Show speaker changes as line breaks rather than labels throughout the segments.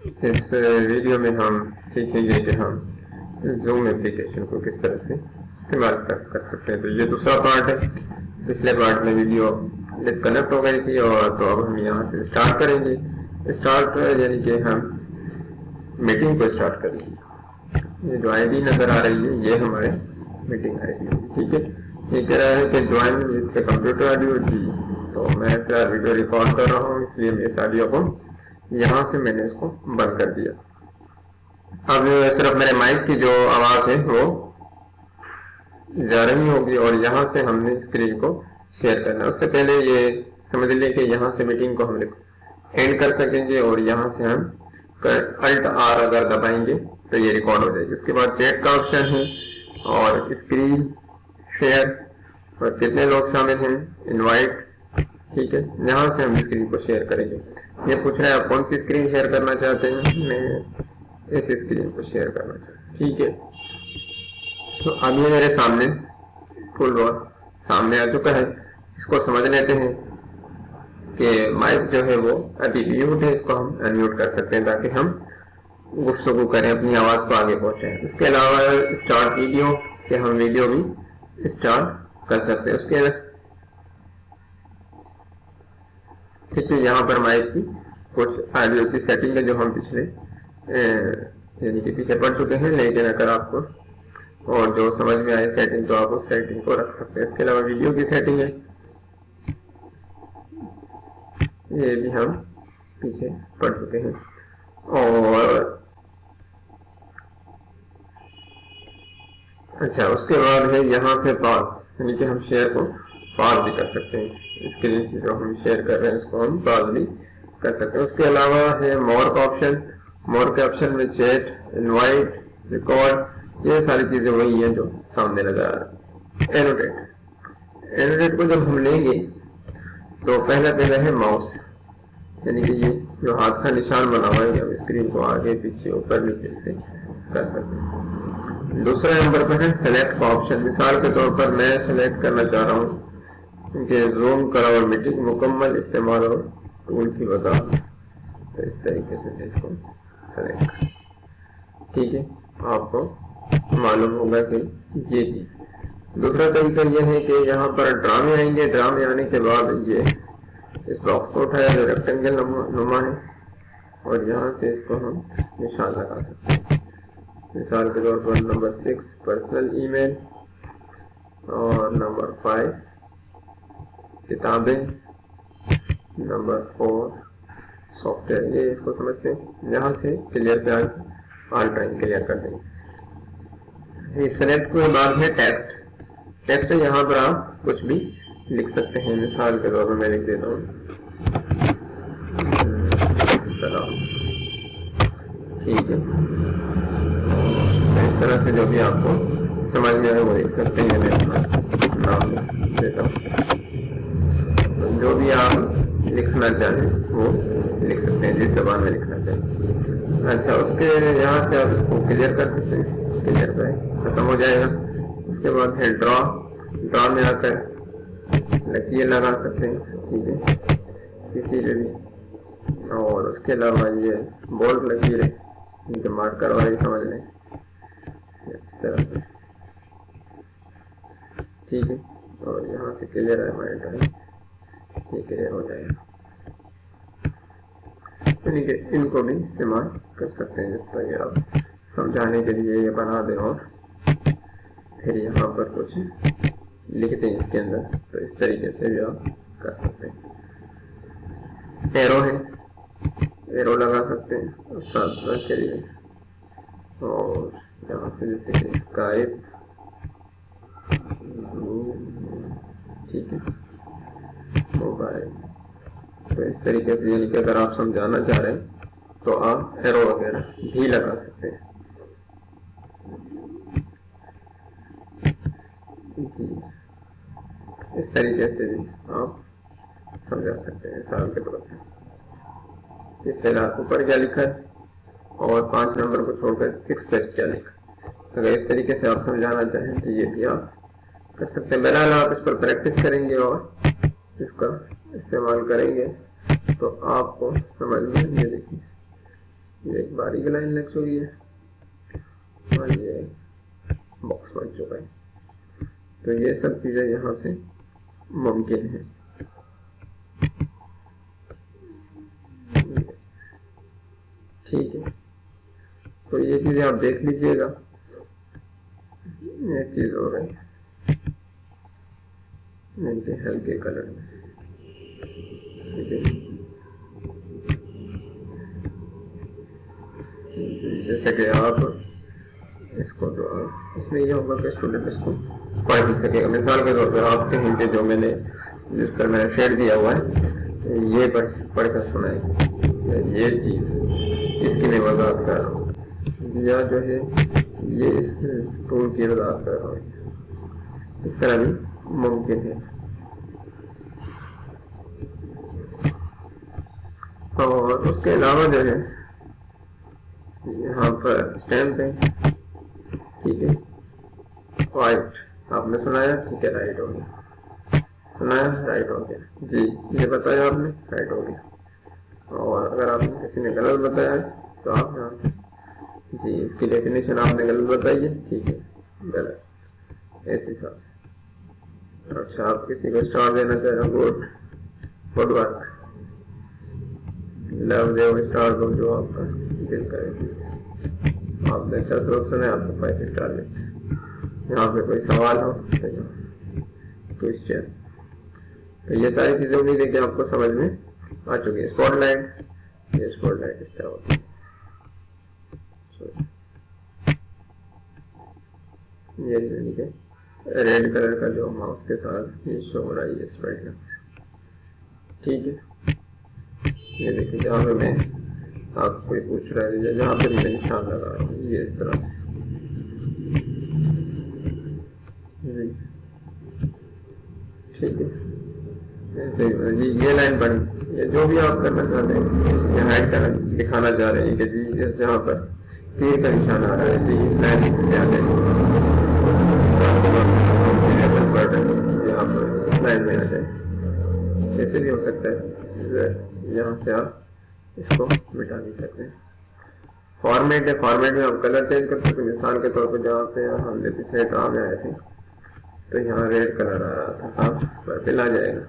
इस वीडियो में हम सीखेंगे कि हम जूम एप्लीकेशन को किस तरह से इस्तेमाल कर सकते हैं। तो ये दूसरा पार्ट है। पिछले पार्ट में वीडियो डिस्कनेक्ट हो गई थी और तो अब हम यहाँ से स्टार्ट करेंगे। स्टार्ट यानी कि हम मीटिंग को स्टार्ट करेंगे। ये जो आईडी नज़र आ रही है ये हमारे मीटिंग आईडी है। ठीक है, ये कह रहा है कि ज्वाइन विथ कंप्यूटर ऑडियो जी। तो मैं फिलहाल वीडियो रिकॉर्ड कर रहा हूँ, इसलिए मैं इस ऑडियो को यहाँ से मैंने इसको बंद कर दिया। अब सिर्फ मेरे माइक की जो आवाज़ है वो जा रही होगी और यहाँ से हमने स्क्रीन को शेयर करना है। उससे पहले ये समझ लें कि यहाँ से मीटिंग को हम एंड कर सकेंगे और यहाँ से हम अल्ट आर अगर दबाएंगे तो ये रिकॉर्ड हो जाएगी। उसके बाद चैट का ऑप्शन है और स्क्रीन शेयर और कितने लोग शामिल हैं, इनवाइट। ठीक है, यहाँ से हम स्क्रीन को शेयर करेंगे। ये पूछ रहा है आप कौन सी स्क्रीन शेयर करना चाहते हैं। मैं इस स्क्रीन को शेयर करना चाहता हूँ। ठीक है, तो अब ये मेरे सामने फुल बार सामने आ चुका है। इसको समझ लेते हैं कि माइक जो है वो अभी म्यूट है, इसको हम अनम्यूट कर सकते हैं ताकि हम गुफ्तगू करें, अपनी आवाज़ को आगे पहुँचाएं। इसके अलावा स्टार्ट वीडियो के हम वीडियो भी स्टार्ट कर सकते हैं। उसके ठीक है, यहाँ पर माइक की कुछ ऑडियो की सेटिंग है जो हम पिछले यानी कि पीछे पढ़ चुके हैं, लेकिन अगर आपको और जो समझ में आए सेटिंग तो आप उस सेटिंग को रख सकते हैं। इसके अलावा वीडियो की सेटिंग है, ये भी हम पीछे पढ़ चुके हैं। और अच्छा, उसके बाद है यहाँ से पॉज, यानी कि हम शेयर को पॉज भी कर सकते हैं। स्क्रीन की जो हम शेयर कर रहे हैं उसको हम पॉज भी कर सकते हैं। उसके अलावा है मोर का ऑप्शन। मोर के ऑप्शन में चैट, इनवाइट, रिकॉर्ड, ये सारी चीजें वही हैं जो सामने नजर आ रहा है। एनोटेट, एनोटेट को जब हम लेंगे तो पहला है माउस, यानी कि ये जो हाथ का निशान बना हुआ है हम स्क्रीन को आगे पीछे ऊपर नीचे से कर सकते हैं। दूसरा नंबर पर है सेलेक्ट का ऑप्शन। मिसाल के तौर पर मैं सेलेक्ट करना चाह रहा हूँ कि जूम करा और मीटिंग मुकम्मल इस्तेमाल और टूल की वजाहत, तो इस तरीके से इसको सेलेक्ट करें। ठीक है, आपको मालूम होगा कि ये चीज़। दूसरा तरीका यह है कि यहाँ पर ड्रामे आएंगे। ड्रामे आने के बाद ये इस बॉक्स को उठाया जो रेक्टेंगल नुमा है और यहाँ से इसको हम निशान लगा सकते हैं। मिसाल के तौर पर नंबर 6 पर्सनल ईमेल और नंबर 5 किताबें, नंबर 4 सॉफ्टवेयर। ये इसको समझते हैं, यहाँ से क्लियर पे ऑल टाइम क्लियर कर देंगे। इस सेलेक्ट के बाद है टेक्स्ट। टेक्स्ट यहाँ पर आप कुछ भी लिख सकते हैं। मिसाल के तौर पर मैं लिख देता हूँ सलाम। ठीक है, इस तरह से जो भी आपको समझ में आए वो लिख सकते हैं। मैं अपना नाम लिख देता हूँ, जो भी आप लिखना चाहें वो लिख सकते हैं, जिस जबान में लिखना चाहें। अच्छा, उसके यहाँ से आप इसको क्लियर कर सकते हैं, क्लियर पे खत्म हो जाएगा। उसके बाद है ड्रॉ। ड्रॉ में आकर लकीर लगा सकते हैं। ठीक है, किसी पे भी। और उसके अलावा ये बोल्ड लकीर है, इनके मार्कर वाली समझ लें इस तरह से। ठीक है, और यहाँ से क्लियर है हमारे ड्राइंग, ये क्लियर हो जाएगा। यानी कि इनको भी इस्तेमाल कर सकते हैं। जिस तरह आप समझाने के लिए ये बना दें और फिर यहाँ पर कुछ लिखते हैं इसके अंदर, तो इस तरीके से भी आप कर सकते हैं। एरो है, एरो लगा सकते हैं और साथ के लिए। और यहाँ से जैसे कि स्काइप, ठीक है, मोबाइल, तो इस तरीके से यानी कि अगर आप समझाना चाह रहे हैं तो आप एरो वगैरह भी लगा सकते हैं। इस तरीके से भी आप समझा सकते हैं। मिसाल के तौर पर ये फिलहाल ऊपर क्या लिखा है और 5 नंबर को छोड़कर 6 पेज क्या लिखा। अगर इस तरीके से आप समझाना चाहें तो ये भी आप कर सकते हैं। बहरहाल आप इस पर प्रैक्टिस करेंगे और इसका इस्तेमाल करेंगे तो आपको समझ में, ये देखिए ये एक बारीक लाइन लग चुकी है और ये बॉक्स बन चुका है। तो ये सब चीजें यहाँ से मुमकिन है। ठीक है, तो ये चीजें आप देख लीजिएगा। ये चीज हो रही है हल्के कलर में। ठीक है, जैसे कि आप इसको जो इसमें ये होगा कि स्टूडेंट इसको पढ़ भी सकेगा। मिसाल के तौर पर आप कहीं पे जो मैंने जिस पर मैंने शेड दिया हुआ है ये पढ़कर सुनाए, ये चीज इसकी मैं वजाहत कर रहा हूँ, या जो है ये इस टूल की वजाहत कर रहा हूँ। इस तरह भी मुमकिन है। और उसके अलावा जो है यहाँ पर स्टैम्प है। ठीक है, वाइट आपने सुनाया, ठीक है, राइट हो गया, सुनाया, राइट हो गया जी, ये बताया आपने, राइट हो गया। और अगर आपने किसी ने गलत बताया तो आप यहाँ से जी इसकी डेफिनेशन आपने गलत बताई है, ठीक है, गलत, इस हिसाब से। अच्छा, आप किसी को स्टार देना चाह रहे हो, good work, love they star दो जो आपका दिल करे। आपने अच्छा श्लोक सुना, आपको 5 स्टार देते हैं। यहाँ पे कोई सवाल हो तो क्वेश्चन, तो ये सारी चीजें उम्मीद है कि आपको समझ में आ चुकी है। स्पॉटलाइट, ये स्पॉटलाइट इस तरह होती है। ये रेड कलर का जो माउस के साथ ये शो हो रहा है, ये स्पॉटलाइट। ठीक है, ये देखिए जहाँ पे मैं आप कोई पूछ रहा है, जहाँ पे मैं निशान लगा रहा हूँ, ये इस तरह से। ठीक है, ऐसे जी ये लाइन बन, ये जो भी आप करना चाहते हैं, ये हाइड करना दिखाना चाह रहे हैं कि जी इस जहाँ पर तीर का निशान आ रहा है, जी इस लाइन से आ जाए, यहाँ पर इस लाइन में आ जाए। ऐसे भी हो सकता है, यहाँ से आप इसको मिटा भी सकते हैं। फॉर्मेट है, फॉर्मेट में आप कलर चेंज कर सकते हैं। मिसाल के तौर पर जहाँ पे हमने पिछले ड्रा में आए थे तो यहाँ रेड कलर आ रहा था, आप पर्पल आ जाएगा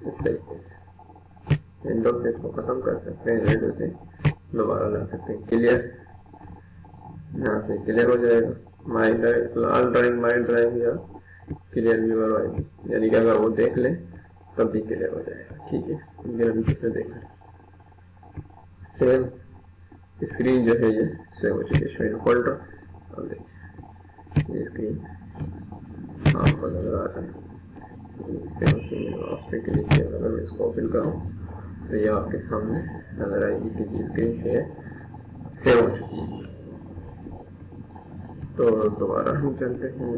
इस तरीके से। विंडो से इसको खत्म कर सकते हैं, रेड से दोबारा ला सकते हैं। क्लियर, यहाँ से क्लियर हो जाएगा। माइंड लाल ड्राइंग, माइंड ड्राइंग या क्लियर व्यूअर आएगी, यानी कि अगर वो देख ले तब भी क्लियर हो जाएगा। ठीक है, अभी किसने देखा, सेव स्क्रीन जो है ये सेव हो चुकी है फोल्डर। और देखिए ये स्क्रीन आपको नजर आ रहा है, माउस पे क्लिक किया, अगर मैं इसको ओपन करूँ तो ये आपके सामने नजर आएगी कि ये स्क्रीन है सेव हो चुकी है। तो दोबारा हम चलते हैं,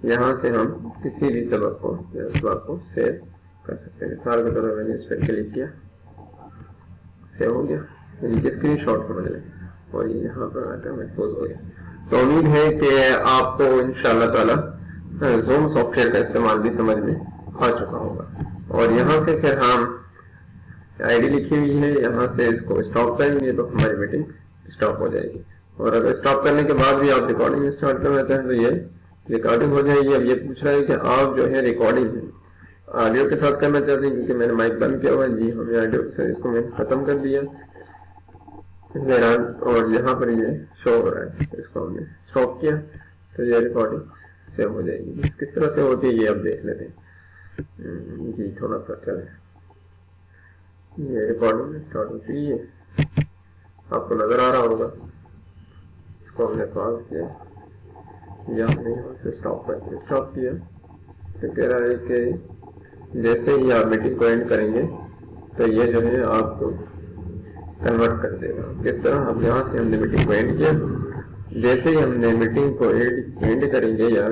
यहाँ से हम किसी भी सबक को या सबक को सेव कर सकते हैं। मिसाल के तौर पर मैंने इस पर क्लिक किया, सेव हो गया, यानी स्क्रीनशॉट समझ लें, और ये यहाँ पर आकर महफूज हो गया। तो उम्मीद है कि आपको इंशाअल्लाह ताला ज़ूम सॉफ्टवेयर का इस्तेमाल भी समझ में आ चुका होगा। और यहाँ से फिर हम आईडी लिखी हुई है, यहाँ से इसको स्टॉप करेंगे तो हमारी मीटिंग स्टॉप हो जाएगी। और अगर स्टॉप करने के बाद भी आप रिकॉर्डिंग स्टार्ट करना चाहें तो ये रिकॉर्डिंग हो जाएगी। अब ये पूछ रहा है कि आप जो है रिकॉर्डिंग ऑडियो के साथ करना चाहते हैं, क्योंकि मैंने माइक बंद किया हुआ है। जी हमने ऑडियो के साथ इसको मैंने खत्म कर दिया, और यहाँ पर ये शो हो रहा है, इसको हमने स्टॉप किया तो ये रिकॉर्डिंग सेव हो जाएगी। किस तरह से होती है ये अब देख लेते हैं। जी थोड़ा सा चले, ये रिकॉर्डिंग स्टार्ट हो चुकी है, आपको नजर आ रहा होगा। इसको हमने पॉज किया या हमने यहाँ से स्टॉप किया तो कह रहा है कि जैसे ही आप मीटिंग को एंड करेंगे तो ये जो है आपको कन्वर्ट कर देगा। किस तरह, हम यहाँ से हमने मीटिंग को एंड किया, जैसे ही हमने मीटिंग को एंड करेंगे या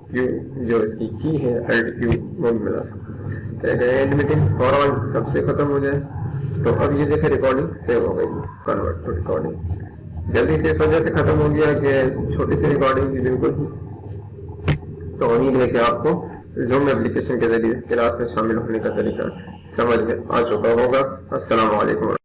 क्यू जो इसकी की है एल्ट क्यू वो मिला सकते एंड मीटिंग फॉरऑल सबसे खत्म हो जाए। तो अब ये देखे रिकॉर्डिंग सेव हो गई, कन्वर्ट टू रिकॉर्डिंग। जल्दी से इस वजह से खत्म हो गया कि छोटी सी रिकॉर्डिंग थी बिल्कुल। तो उम्मीद है कि आपको ज़ूम एप्लीकेशन के जरिए क्लास में शामिल होने का तरीका समझ में आ चुका होगा। अस्सलाम वालेकुम।